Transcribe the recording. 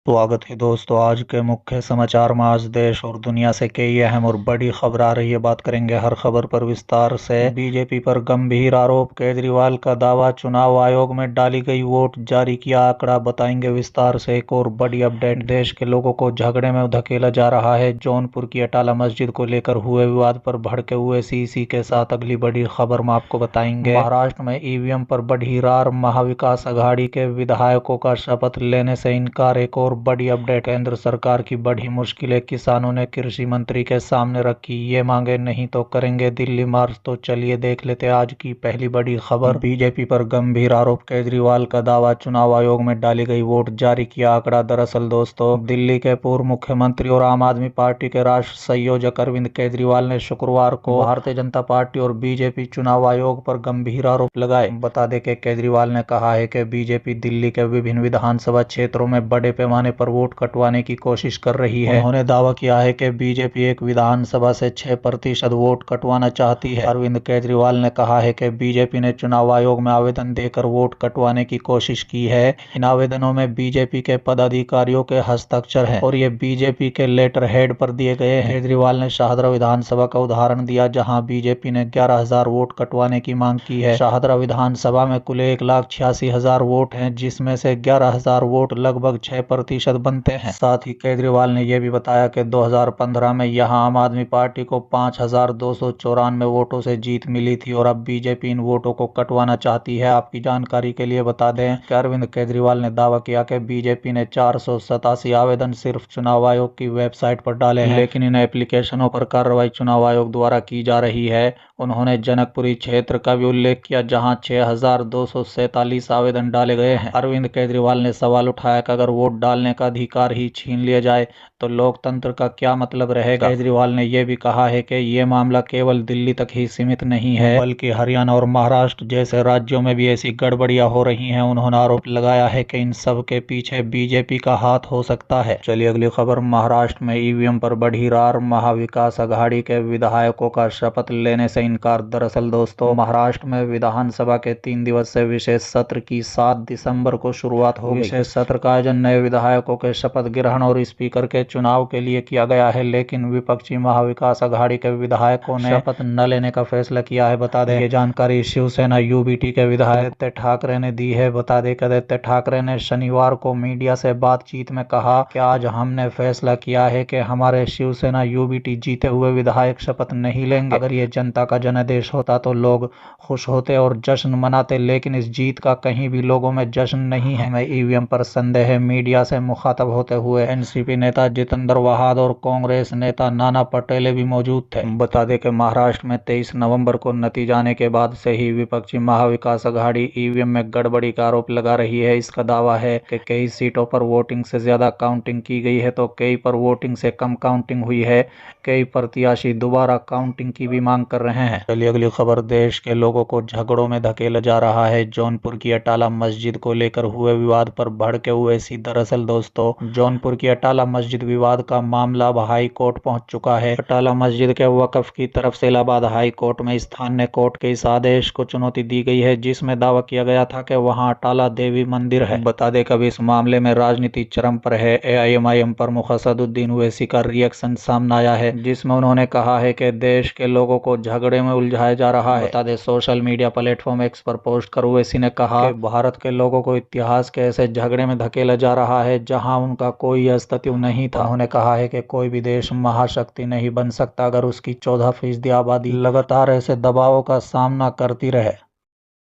स्वागत है दोस्तों। आज के मुख्य समाचार में आज देश और दुनिया से कई अहम और बड़ी खबर आ रही है। बात करेंगे हर खबर पर विस्तार से। बीजेपी पर गंभीर आरोप, केजरीवाल का दावा, चुनाव आयोग में डाली गई वोट, जारी किया आंकड़ा, बताएंगे विस्तार से। एक और बड़ी अपडेट, देश के लोगों को झगड़े में धकेला जा रहा है। जौनपुर की अटाला मस्जिद को लेकर हुए विवाद पर भड़के हुए सीसी के साथ अगली बड़ी खबर में आपको बताएंगे। महाराष्ट्र में ईवीएम पर बढ़ी रार, महाविकास अघाड़ी के विधायकों का शपथ लेने से इनकार। एक और बड़ी अपडेट, केंद्र सरकार की बढ़ी मुश्किलें, किसानों ने कृषि मंत्री के सामने रखी ये मांगे, नहीं तो करेंगे दिल्ली मार्च। तो चलिए देख लेते आज की पहली बड़ी खबर। बीजेपी पर गंभीर आरोप, केजरीवाल का दावा, चुनाव आयोग में डाली गई वोट, जारी किया आंकड़ा। दरअसल दोस्तों, दिल्ली के पूर्व मुख्यमंत्री और आम आदमी पार्टी के राष्ट्रीय संयोजक अरविंद केजरीवाल ने शुक्रवार को भारतीय जनता पार्टी और बीजेपी चुनाव आयोग पर गंभीर आरोप लगाए। बता दें कि केजरीवाल ने कहा है कि बीजेपी दिल्ली के विभिन्न विधानसभा क्षेत्रों में बड़े पैमाने पर वोट कटवाने की कोशिश कर रही है। उन्होंने दावा किया है कि बीजेपी एक विधानसभा से 6% वोट कटवाना चाहती है। अरविंद केजरीवाल ने कहा है कि बीजेपी ने चुनाव आयोग में आवेदन देकर वोट कटवाने की कोशिश की है। इन आवेदनों में बीजेपी के पदाधिकारियों के हस्ताक्षर हैं और ये बीजेपी के लेटर हेड पर दिए गए हैं। केजरीवाल ने शाहदरा विधानसभा का उदाहरण दिया, जहां बीजेपी ने 11,000 वोट कटवाने की मांग की है। शाहदरा विधानसभा में कुल 1,86,000 वोट हैं, जिसमें से 11,000 वोट लगभग 6% बनते हैं। साथ ही केजरीवाल ने यह भी बताया कि 2015 में यहां आम आदमी पार्टी को 5,294 वोटों से जीत मिली थी और अब बीजेपी इन वोटों को कटवाना चाहती है। आपकी जानकारी के लिए बता दें कि अरविंद केजरीवाल ने दावा किया कि बीजेपी ने 487 आवेदन सिर्फ चुनाव आयोग की वेबसाइट पर डाले हैं, लेकिन इन एप्लीकेशनों पर कार्रवाई चुनाव आयोग द्वारा की जा रही है। उन्होंने जनकपुरी क्षेत्र का भी उल्लेख किया, जहां 6,247 आवेदन डाले गए हैं। अरविंद केजरीवाल ने सवाल उठाया कि अगर वोट डालने का अधिकार ही छीन लिया जाए तो लोकतंत्र का क्या मतलब रहेगा। केजरीवाल ने यह भी कहा है कि यह मामला केवल दिल्ली तक ही सीमित नहीं है, बल्कि हरियाणा और महाराष्ट्र जैसे राज्यों में भी ऐसी गड़बड़ियां हो रही हैं। उन्होंने आरोप लगाया है कि इन सब के पीछे बीजेपी का हाथ हो सकता है। चलिए अगली खबर, महाराष्ट्र में ईवीएम पर बढ़ी रार, महाविकास अघाड़ी के विधायकों का शपथ लेने से इनकार। दरअसल दोस्तों, महाराष्ट्र में विधानसभा के 3 दिवसीय विशेष सत्र की 7 दिसंबर को शुरुआत हो गई। विशेष सत्र का आयोजन नए विधायकों के शपथ ग्रहण और स्पीकर के चुनाव के लिए किया गया है, लेकिन विपक्षी महाविकास अघाड़ी के विधायकों ने शपथ न लेने का फैसला किया है। बता दें, ये जानकारी शिवसेना यूबीटी के विधायक आदित्य ठाकरे ने दी है। बता दें कि आदित्य ठाकरे ने शनिवार को मीडिया से बातचीत में कहा कि आज हमने फैसला किया है कि हमारे शिवसेना यूबीटी जीते हुए विधायक शपथ नहीं लेंगे। अगर ये जनता का जनादेश होता तो लोग खुश होते और जश्न मनाते, लेकिन इस जीत का कहीं भी लोगों में जश्न नहीं है। हमें ईवीएम पर संदेह है। मीडिया से मुखातब होते हुए एनसीपी नेता जितेंद्र वहाद और कांग्रेस नेता नाना पटेले भी मौजूद थे। बता दें कि महाराष्ट्र में 23 नवंबर को नतीजा आने के बाद से ही विपक्षी महाविकास अघाड़ी ईवीएम में गड़बड़ी का आरोप लगा रही है। इसका दावा है कि कई सीटों पर वोटिंग से ज्यादा काउंटिंग की गई है तो कई पर वोटिंग से कम काउंटिंग हुई है। कई प्रत्याशी दोबारा काउंटिंग की भी मांग कर रहे हैं। चलिए अगली खबर, देश के लोगों को झगड़ों में धकेला जा रहा है। जौनपुर की अटाला मस्जिद को लेकर हुए विवाद पर भड़के हुए सी। दरअसल दोस्तों, जौनपुर की अटाला मस्जिद विवाद का मामला अब हाई कोर्ट पहुंच चुका है। अटाला मस्जिद के वक्फ की तरफ से इलाहाबाद हाई कोर्ट में स्थानीय कोर्ट के इस आदेश को चुनौती दी गई है, जिसमें दावा किया गया था कि वहां अटाला देवी मंदिर है। बता दें कभी इस मामले में राजनीति चरम पर है। एआईएमआईएम प्रमुख असदुद्दीन ओवैसी का रिएक्शन सामने आया है, जिसमें उन्होंने कहा है कि देश के लोगों को झगड़े में उलझाया जा रहा है। बता दें, सोशल मीडिया प्लेटफॉर्म एक्स पर पोस्ट कर ओवैसी ने कहा कि भारत के लोगों को इतिहास के ऐसे झगड़े में धकेला जा रहा है जहां उनका कोई अस्तित्व नहीं था। उन्होंने कहा है कि कोई भी देश महाशक्ति नहीं बन सकता अगर उसकी 14% आबादी लगातार ऐसे दबावों का सामना करती रहे।